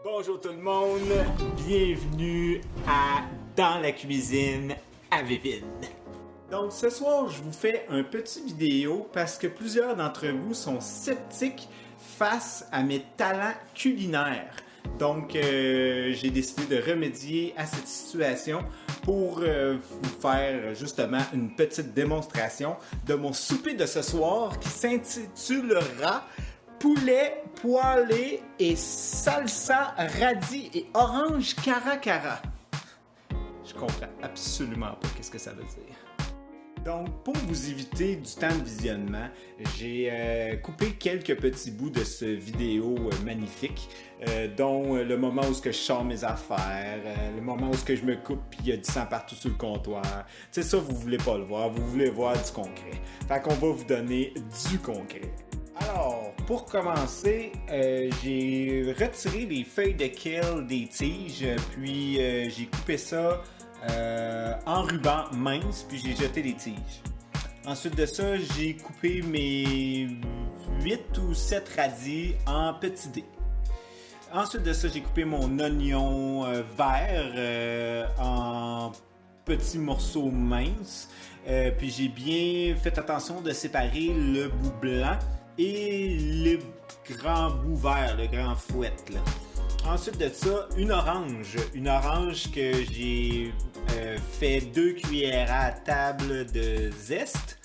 Bonjour tout le monde, bienvenue à Dans la cuisine à Vivine. Donc ce soir, je vous fais un petit vidéo parce que plusieurs d'entre vous sont sceptiques face à mes talents culinaires. Donc j'ai décidé de remédier à cette situation pour vous faire justement une petite démonstration de mon souper de ce soir qui s'intitulera poulet poêlé et salsa radis et orange caracara. Je comprends absolument pas qu'est-ce que ça veut dire. Donc, pour vous éviter du temps de visionnement, j'ai coupé quelques petits bouts de ce vidéo magnifique, dont le moment où je sors mes affaires, le moment où je me coupe puis il y a du sang partout sur le comptoir. Tu sais, ça, vous voulez pas le voir, vous voulez voir du concret. Fait qu'on va vous donner du concret. Alors, pour commencer, j'ai retiré les feuilles de kale des tiges, puis j'ai coupé ça en ruban mince, puis j'ai jeté les tiges. Ensuite de ça, j'ai coupé mes 8 ou 7 radis en petits dés. Ensuite de ça, j'ai coupé mon oignon vert en petits morceaux minces. Puis j'ai bien fait attention de séparer le bout blanc et le grand bout vert, le grand fouette, là. Ensuite de ça, une orange que j'ai fait 2 cuillères à table de zeste,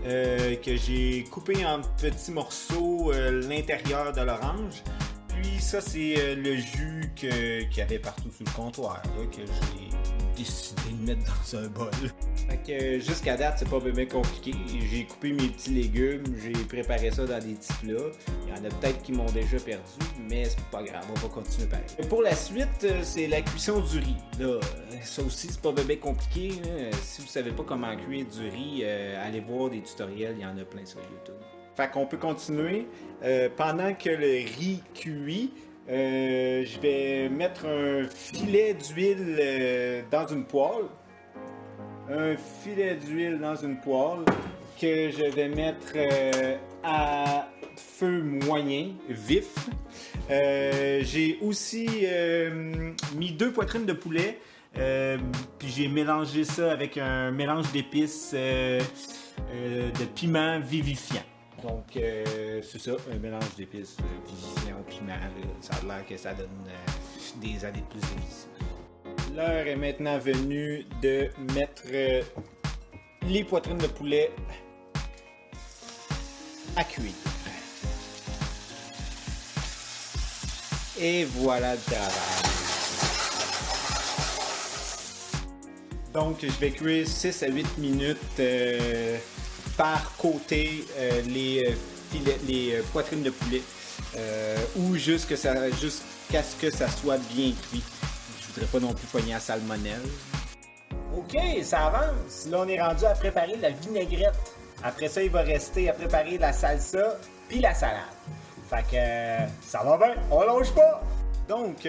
que j'ai coupé en petits morceaux l'intérieur de l'orange. Puis ça, c'est le jus qu'il y avait partout sur le comptoir, là, que j'ai décidé de mettre dans un bol. Fait que jusqu'à date, c'est pas bien compliqué. J'ai coupé mes petits légumes, j'ai préparé ça dans des petits plats. Il y en a peut-être qui m'ont déjà perdu, mais c'est pas grave, on va continuer pareil. Pour la suite, c'est la cuisson du riz. Là, ça aussi, c'est pas bien compliqué. Hein. Si vous savez pas comment cuire du riz, allez voir des tutoriels, il y en a plein sur YouTube. Fait qu'on peut continuer. Pendant que le riz cuit, je vais mettre un filet d'huile dans une poêle. Un filet d'huile dans une poêle que je vais mettre à feu moyen, vif. J'ai aussi mis 2 poitrines de poulet. Puis j'ai mélangé ça avec un mélange d'épices de piment vivifiant. Donc, c'est ça, un mélange d'épices vivifiant au piment. Ça a l'air que ça donne des années de plus de vie. L'heure est maintenant venue de mettre les poitrines de poulet à cuire. Et voilà le travail. Donc, je vais cuire 6 à 8 minutes par côté les poitrines de poulet ou jusqu'à ce que ça soit bien cuit. Je voudrais pas non plus poigner à salmonelle. Ok, ça avance. Là, on est rendu à préparer la vinaigrette. Après ça, il va rester à préparer la salsa puis la salade. Fait que ça va bien, on lâche pas. Donc,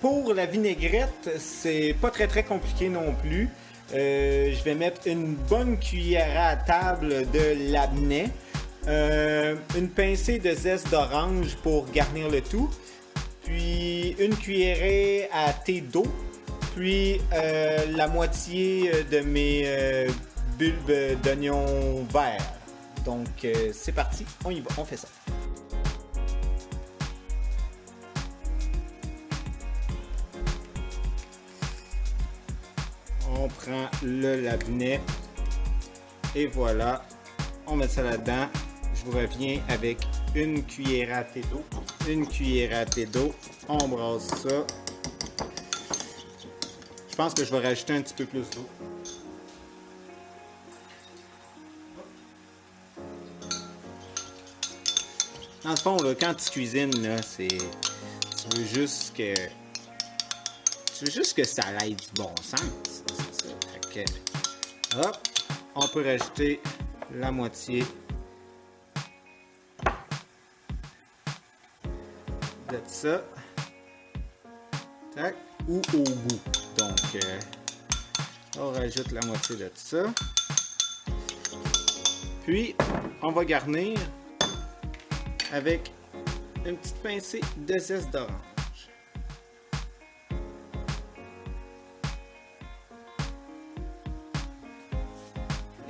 pour la vinaigrette, c'est pas très compliqué non plus. Je vais mettre une bonne cuillère à table de labneh, une pincée de zeste d'orange pour garnir le tout, puis une cuillerée à thé d'eau, puis la moitié de mes bulbes d'oignon vert. Donc c'est parti, on y va, on fait ça. On prend le labneh et voilà, on met ça là-dedans. Je vous reviens avec une cuillère à thé d'eau. Une cuillère à thé d'eau, on brasse ça. Je pense que je vais rajouter un petit peu plus d'eau. Dans le fond, là, quand tu cuisines, là, tu veux juste que ça aille du bon sens. C'est ça. Fait que, hop, on peut rajouter la moitié de ça. Tac, ou au goût. Donc, on rajoute la moitié de ça. Puis, on va garnir avec une petite pincée de zeste d'orange.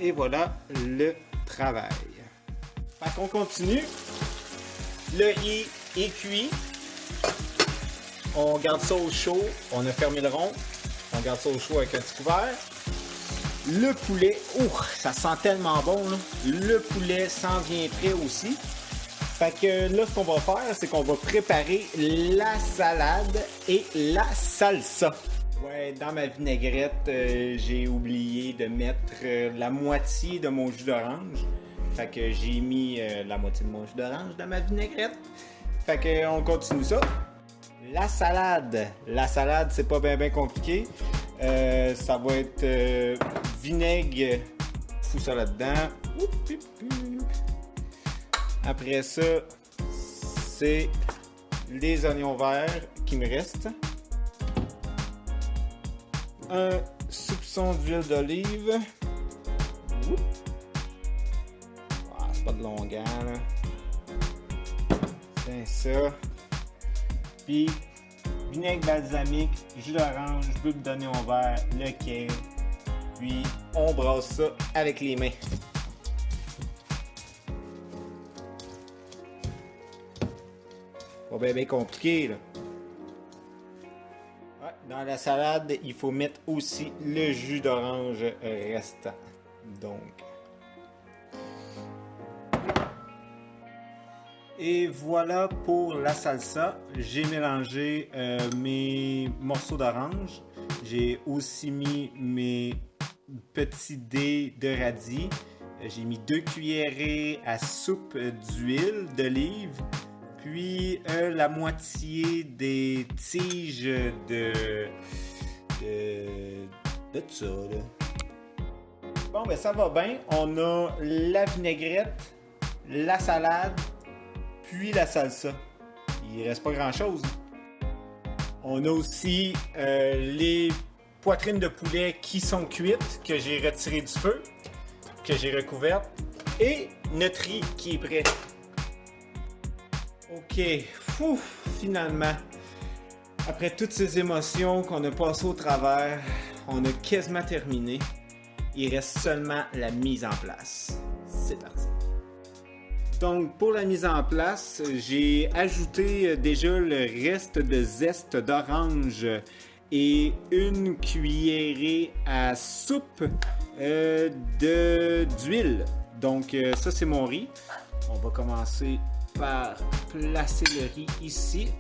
Et voilà le travail. Fait qu'on continue. Le riz est cuit. On garde ça au chaud. On a fermé le rond. On garde ça au chaud avec un petit couvert. Le poulet, ça sent tellement bon, là. Le poulet s'en vient prêt aussi. Fait que là, ce qu'on va faire, c'est qu'on va préparer la salade et la salsa. Ouais, dans ma vinaigrette, j'ai oublié de mettre la moitié de mon jus d'orange. Fait que j'ai mis la moitié de mon jus d'orange dans ma vinaigrette. Fait que on continue ça. La salade. La salade, c'est pas bien compliqué. Ça va être vinaigre. Fous ça là-dedans. Après ça, c'est les oignons verts qui me restent. Un soupçon d'huile d'olive. C'est pas de longueur, là. C'est ça. Puis, vinaigre balsamique, jus d'orange, bulbe d'oignon vert, le quai. Puis, on brasse ça avec les mains. Pas bien compliqué, là. Ouais, dans la salade, il faut mettre aussi le jus d'orange restant. Donc. Et voilà pour la salsa. J'ai mélangé mes morceaux d'orange. J'ai aussi mis mes petits dés de radis. J'ai mis 2 cuillerées à soupe d'huile d'olive. Puis la moitié des tiges de ça, là. Bon, ben ça va bien. On a la vinaigrette, la salade, puis la salsa. Il reste pas grand-chose. On a aussi les poitrines de poulet qui sont cuites, que j'ai retirées du feu, que j'ai recouvertes, et notre riz qui est prêt. Ok, finalement, après toutes ces émotions qu'on a passées au travers, on a quasiment terminé. Il reste seulement la mise en place. C'est parti. Donc, pour la mise en place, j'ai ajouté déjà le reste de zeste d'orange et une cuillerée à soupe d'huile. Donc, ça, c'est mon riz. On va commencer par placer le riz ici.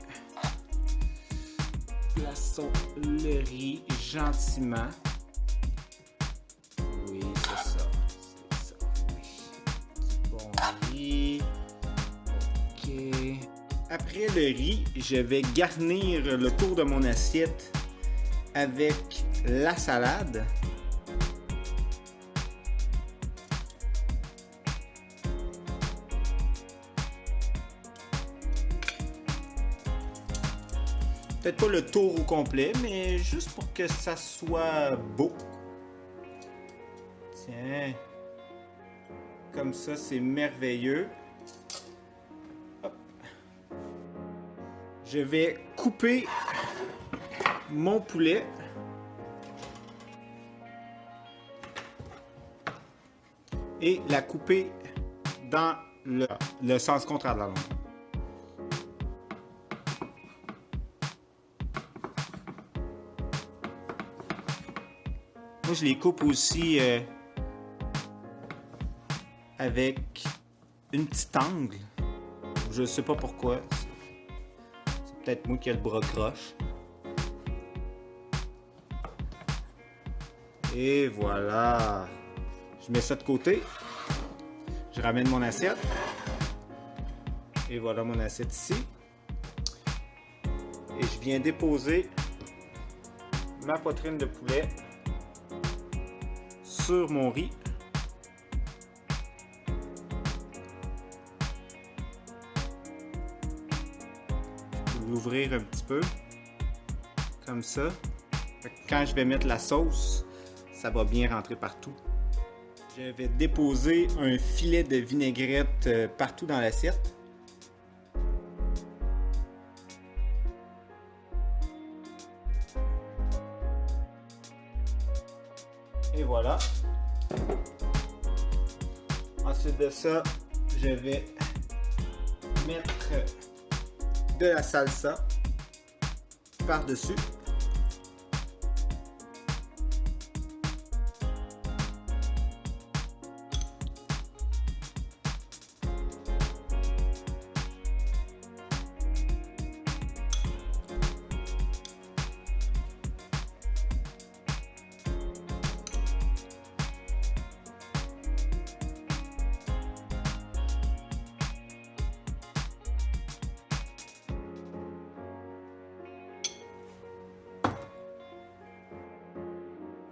Plaçons le riz gentiment. Oui, c'est ça. C'est ça. Oui. Bon riz. OK. Après le riz, je vais garnir le tour de mon assiette avec la salade. Peut-être pas le tour au complet, mais juste pour que ça soit beau. Tiens. Comme ça, c'est merveilleux. Hop. Je vais couper mon poulet. Et la couper dans le sens contraire de la langue. Moi, je les coupe aussi avec une petite angle. Je sais pas pourquoi. C'est peut-être moi qui ai le bras croche. Et voilà. Je mets ça de côté. Je ramène mon assiette. Et voilà mon assiette ici. Et je viens déposer ma poitrine de poulet sur mon riz. Je peux l'ouvrir un petit peu comme ça. Quand je vais mettre la sauce, ça va bien rentrer partout. Je vais déposer un filet de vinaigrette partout dans l'assiette. Et voilà. Ensuite de ça, je vais mettre de la salsa par-dessus.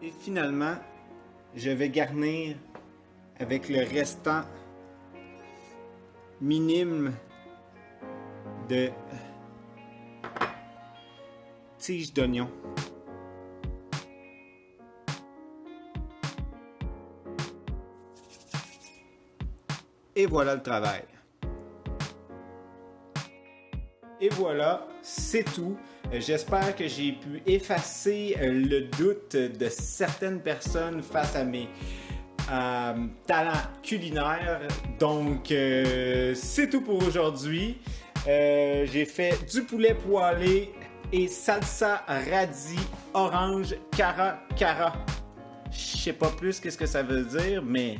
Et finalement, je vais garnir avec le restant minime de tiges d'oignon. Et voilà le travail. Et voilà, c'est tout. J'espère que j'ai pu effacer le doute de certaines personnes face à mes talents culinaires. Donc, c'est tout pour aujourd'hui. J'ai fait du poulet poêlé et salsa radis orange cara cara. Je sais pas plus qu'est-ce que ça veut dire, mais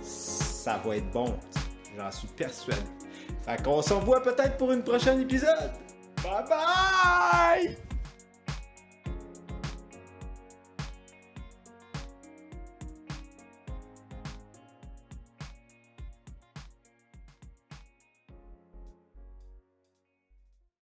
ça va être bon. J'en suis persuadé. Fait qu'on se revoit peut-être pour une prochaine épisode. Bye bye!